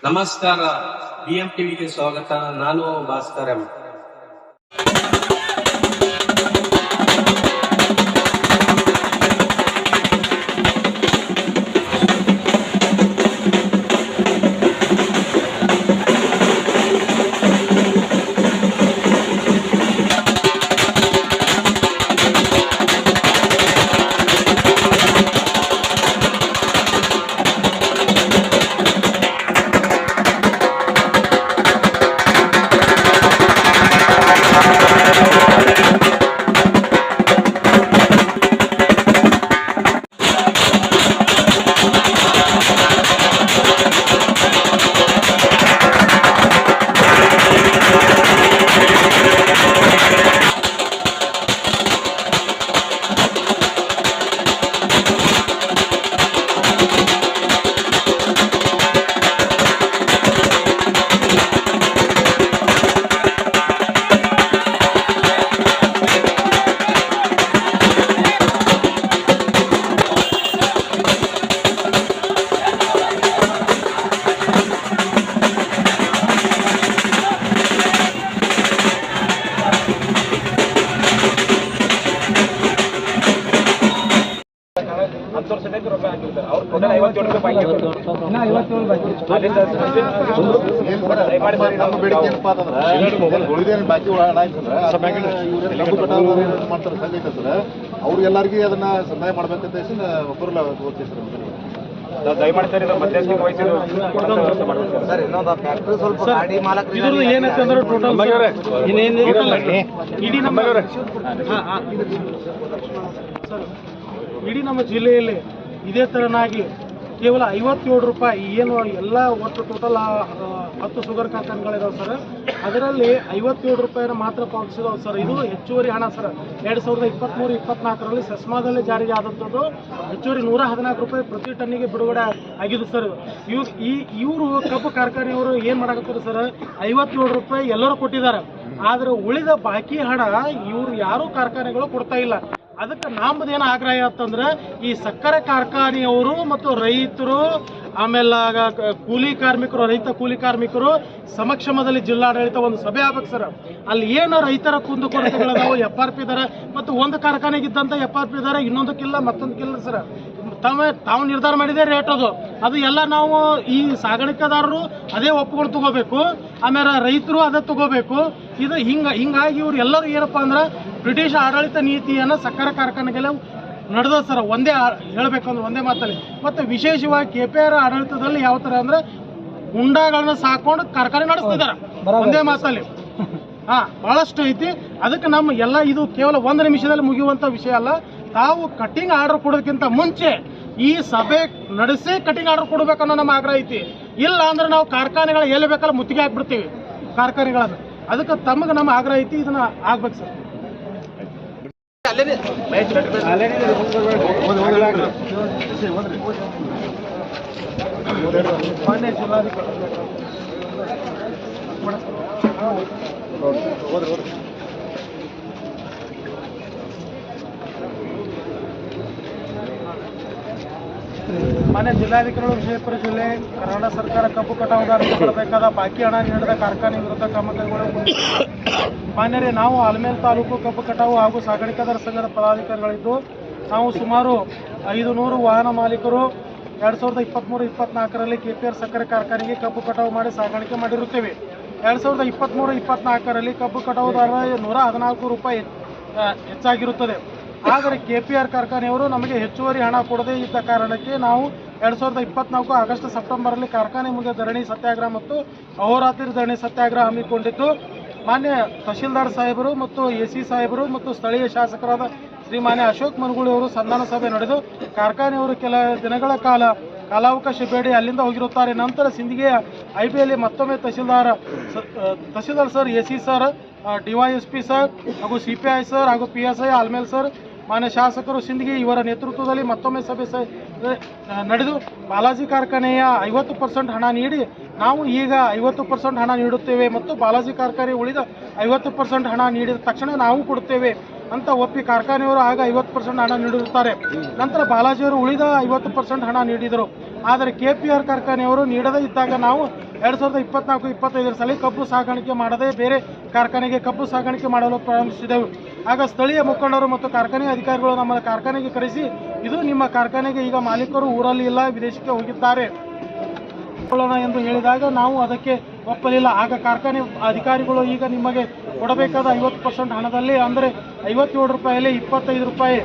ನಮಸ್ಕಾರ, BM ಟಿವಿಗೆ ಸ್ವಾಗತ. ನಾನು ಭಾಸ್ಕರ್ ಎಂ. ಅವ್ರಿಗೆಲ್ಲರಿಗೂ ಅದನ್ನ ಸಹಾಯ ಮಾಡ್ಬೇಕಂತ ಒಬ್ಬರಲ್ಲ ದಯಮಾಡಿ ಸರ್ ಮಧ್ಯಸ್ಥಿಕೆ ವಹಿಸಿದ್ರು ಸರ್. ಇನ್ನೊಂದು ಫ್ಯಾಕ್ಟ್ರಿ ಸ್ವಲ್ಪ ಗಾಡಿ ಮಾಲಕರು ಇದ್ರದ್ದು ಏನೈತೆ ಅಂದ್ರೆ ಟೋಟಲ್ ಇಡೀ ನಮ್ಮ ಜಿಲ್ಲೆಯಲ್ಲಿ ಇದೇ ತರನಾಗಿ ಕೇವಲ 57 ರೂಪಾಯಿ ಏನು ಎಲ್ಲ ಒಟ್ಟು ಟೋಟಲ್ 10 ಶುಗರ್ ಕಾರ್ಖಾನೆಗಳಿದಾವೆ ಸರ್. ಅದರಲ್ಲಿ 57 ರೂಪಾಯಿನ ಮಾತ್ರ ಪಾವತಿಸಿದಾವೆ ಸರ್. ಇದು ಹೆಚ್ಚುವರಿ ಹಣ ಸರ್. 2023-24ರಲ್ಲಿ ಸೆಸ್ಮಾದಲ್ಲಿ ಜಾರಿಗೆ ಆದಂಥದ್ದು ಹೆಚ್ಚುವರಿ 114 ರೂಪಾಯಿ ಪ್ರತಿ ಟನ್ನಿಗೆ ಬಿಡುಗಡೆ ಆಗಿದೆ ಸರ್. ಇವರು ಕಬ್ಬು ಕಾರ್ಖಾನೆಯವರು ಏನು ಮಾಡಕತ್ತಾರೆ ಸರ್, 57 ರೂಪಾಯಿ ಎಲ್ಲರೂ ಕೊಟ್ಟಿದ್ದಾರೆ. ಆದರೆ ಉಳಿದ ಬಾಕಿ ಹಣ ಇವರು ಯಾರೂ ಕಾರ್ಖಾನೆಗಳು ಕೊಡ್ತಾ ಇಲ್ಲ. ಅದಕ್ಕೆ ನಮ್ಮದೇನು ಆಗ್ರಹ ಅಂತಂದ್ರೆ ಈ ಸಕ್ಕರೆ ಕಾರ್ಖಾನೆಯವರು ಮತ್ತು ರೈತರು ಆಮೇಲೆ ಕೂಲಿ ಕಾರ್ಮಿಕರು, ರೈತ ಕೂಲಿ ಕಾರ್ಮಿಕರು ಸಮಕ್ಷಮದಲ್ಲಿ ಜಿಲ್ಲಾಡಳಿತ ಒಂದು ಸಭೆ ಆಗ್ಬೇಕು ಸರ್. ಅಲ್ಲಿ ಏನು ರೈತರ ಕುಂದುಕೊರತೆಗಳದಾವು, FRP ದರ ಮತ್ತು ಒಂದು ಕಾರ್ಖಾನೆಗಿದ್ದಂಥ FRP ದರ ಇನ್ನೊಂದಕ್ಕಿಲ್ಲ ಮತ್ತೊಂದಕ್ಕಿಲ್ಲ ಸರ್. ತಾವು ನಿರ್ಧಾರ ಮಾಡಿದೆ ರೇಟ್ ಅದು ಎಲ್ಲ ನಾವು ಈ ಸಾಗಾಣಿಕೆದಾರರು ಅದೇ ಒಪ್ಕೊಂಡು ತಗೋಬೇಕು, ಆಮೇಲೆ ರೈತರು ಅದೇ ತಗೋಬೇಕು. ಇದು ಹಿಂಗಾಗಿ ಇವ್ರು ಎಲ್ಲರೂ ಏನಪ್ಪಾ ಅಂದ್ರೆ ಬ್ರಿಟಿಷ್ ಆಡಳಿತ ನೀತಿಯನ್ನು ಸಕ್ಕರೆ ಕಾರ್ಖಾನೆಗೆಲ್ಲ ನಡೆದ ಸರ್. ಒಂದೇ ಹೇಳ್ಬೇಕಂದ್ರೆ ಒಂದೇ ಮಾತಲ್ಲಿ. ಮತ್ತು ವಿಶೇಷವಾಗಿ KPR ಆಡಳಿತದಲ್ಲಿ ಯಾವ ಥರ ಅಂದ್ರೆ ಹುಂಡಾಗಳನ್ನ ಸಾಕೊಂಡು ಕಾರ್ಖಾನೆ ನಡೆಸ್ತಿದ್ದಾರೆ ಒಂದೇ ಮಾತಲ್ಲಿ. ಬಹಳಷ್ಟು ಐತಿ. ಅದಕ್ಕೆ ನಮ್ಮ ಎಲ್ಲ ಇದು ಕೇವಲ 1 ನಿಮಿಷದಲ್ಲಿ ಮುಗಿಯುವಂಥ ವಿಷಯ ಅಲ್ಲ. ತಾವು ಕಟ್ಟಿಂಗ್ ಆರ್ಡರ್ ಕೊಡೋದಕ್ಕಿಂತ ಮುಂಚೆ ಈ ಸಭೆ ನಡೆಸಿ ಕಟ್ಟಿಂಗ್ ಆರ್ಡರ್ ಕೊಡಬೇಕನ್ನೋ ನಮ್ಮ ಆಗ್ರಹ ಐತಿ. ಇಲ್ಲ ಅಂದ್ರೆ ನಾವು ಕಾರ್ಖಾನೆಗಳ ಎಲ್ಲಿ ಬೇಕಲ್ಲ ಮುತ್ತಿಗೆ ಹಾಕ್ಬಿಡ್ತೀವಿ ಕಾರ್ಖಾನೆಗಳನ್ನು. ಅದಕ್ಕೆ ತಮಗೆ ನಮ್ಮ ಆಗ್ರಹ ಐತಿ, ಇದನ್ನ ಆಗ್ಬೇಕು ಸರ್. ಮಾನ್ಯ ಜಿಲ್ಲಾಧಿಕಾರಿ ಮಾನ್ಯ ಜಿಲ್ಲಾಧಿಕಾರಿಗಳು, ವಿಜಯಪುರ ಜಿಲ್ಲೆ ಕರ್ನಾಟಕ ಸರ್ಕಾರ ಕಬ್ಬು ಕಟಾವುದಾರರಿಗೆ ಕೊಡಬೇಕಾದ ಬಾಕಿ ಹಣ ನೀಡದ ಕಾರ್ಖಾನೆ ವಿರುದ್ಧ ಕ್ರಮ ಕೈಗೊಳ್ಳಲು ಮಾನ್ಯರೇ, ನಾವು ಆಲಮೇಲ ತಾಲೂಕು ಕಬ್ಬು ಕಟಾವು ಹಾಗೂ ಸಾಗಾಣಿಕೆದಾರ ಸಂಘದ ಪದಾಧಿಕಾರಿಗಳಿದ್ದು ನಾವು ಸುಮಾರು 500 ವಾಹನ ಮಾಲೀಕರು 2023-24ರಲ್ಲಿ KPR ಸಕ್ಕರೆ ಕಾರ್ಖಾನೆಗೆ ಕಬ್ಬು ಕಟಾವು ಮಾಡಿ ಸಾಗಾಣಿಕೆ ಮಾಡಿರುತ್ತೇವೆ. 2023-24ರಲ್ಲಿ ಕಬ್ಬು ಕಟಾವುದಾರ 114 ರೂಪಾಯಿ ಹೆಚ್ಚಾಗಿರುತ್ತದೆ. ಆದರೆ KPR ಕಾರ್ಖಾನೆಯವರು ನಮಗೆ ಹೆಚ್ಚುವರಿ ಹಣ ಕೊಡದೇ ಇದ್ದ ಕಾರಣಕ್ಕೆ ನಾವು 2024 ಆಗಸ್ಟ್ ಸೆಪ್ಟೆಂಬರಲ್ಲಿ ಕಾರ್ಖಾನೆ ಮುಂದೆ ಧರಣಿ ಸತ್ಯಾಗ್ರಹ ಮತ್ತು ಅಹೋರಾತ್ರಿ ಧರಣಿ ಸತ್ಯಾಗ್ರಹ ಹಮ್ಮಿಕೊಂಡಿದ್ದು ಮಾನ್ಯ ತಹಶೀಲ್ದಾರ್ ಸಾಹೇಬರು ಮತ್ತು AC ಸಾಹೇಬರು ಮತ್ತು ಸ್ಥಳೀಯ ಶಾಸಕರಾದ ಶ್ರೀಮಾನ್ಯ ಅಶೋಕ್ ಮನಗೂಳಿ ಅವರು ಸಂಧಾನ ಸಭೆ ನಡೆದು ಕಾರ್ಖಾನೆಯವರು ಕೆಲ ದಿನಗಳ ಕಾಲಾವಕಾಶ ಬೇಡಿ ಅಲ್ಲಿಂದ ಹೋಗಿರುತ್ತಾರೆ. ನಂತರ ಸಿಂದಗಿಯ IBಯಲ್ಲಿ ಮತ್ತೊಮ್ಮೆ tahsildar sir, AC sir, DYSP sir ಹಾಗೂ CPI ಸರ್ ಹಾಗೂ PSI ಆಲ್ಮೇಲ್ ಸರ್, ಮಾನ್ಯ ಶಾಸಕರು ಸಿಂದಗಿ ಇವರ ನೇತೃತ್ವದಲ್ಲಿ ಮತ್ತೊಮ್ಮೆ ಸಭೆ ನಡೆದು ಬಾಲಾಜಿ ಕಾರ್ಖಾನೆಯ 50% ಹಣ ನೀಡಿ ನಾವು ಈಗ 50% ಹಣ ನೀಡುತ್ತೇವೆ ಮತ್ತು ಬಾಲಾಜಿ ಕಾರ್ಖಾನೆ ಉಳಿದ 50% ಹಣ ನೀಡಿದ ತಕ್ಷಣ ನಾವು ಕೊಡುತ್ತೇವೆ ಅಂತ ಒಪ್ಪಿ ಕಾರ್ಖಾನೆಯವರು ಆಗ 50% ಹಣ ನೀಡಿರುತ್ತಾರೆ. ನಂತರ ಬಾಲಾಜಿಯವರು ಉಳಿದ 50% ಹಣ ನೀಡಿದರು. ಆದರೆ KPR ಕಾರ್ಖಾನೆಯವರು ನೀಡದೇ ಇದ್ದಾಗ ನಾವು 2024-25 ಸಾಲಿ ಕಬ್ಬು ಸಾಗಾಣಿಕೆ ಮಾಡದೆ ಬೇರೆ ಕಾರ್ಖಾನೆಗೆ ಕಬ್ಬು ಸಾಗಾಣಿಕೆ ಮಾಡಲು ಪ್ರಾರಂಭಿಸಿದೆವು. ಆಗ ಸ್ಥಳೀಯ ಮುಖಂಡರು ಮತ್ತು ಕಾರ್ಖಾನೆ ಅಧಿಕಾರಿಗಳು ನಮ್ಮ ಕಾರ್ಖಾನೆಗೆ ಕರೆಸಿ, ಇದು ನಿಮ್ಮ ಕಾರ್ಖಾನೆಗೆ ಈಗ ಮಾಲೀಕರು ಊರಲ್ಲಿ ಇಲ್ಲ, ವಿದೇಶಕ್ಕೆ ಹೋಗಿದ್ದಾರೆ ಎಂದು ಹೇಳಿದಾಗ ನಾವು ಅದಕ್ಕೆ ಒಪ್ಪಲಿಲ್ಲ. ಆಗ ಕಾರ್ಖಾನೆ ಅಧಿಕಾರಿಗಳು ಈಗ ನಿಮಗೆ ಕೊಡಬೇಕಾದ 50% ಹಣದಲ್ಲಿ ಅಂದರೆ 57 ರೂಪಾಯಲ್ಲಿ 25 ರೂಪಾಯಿ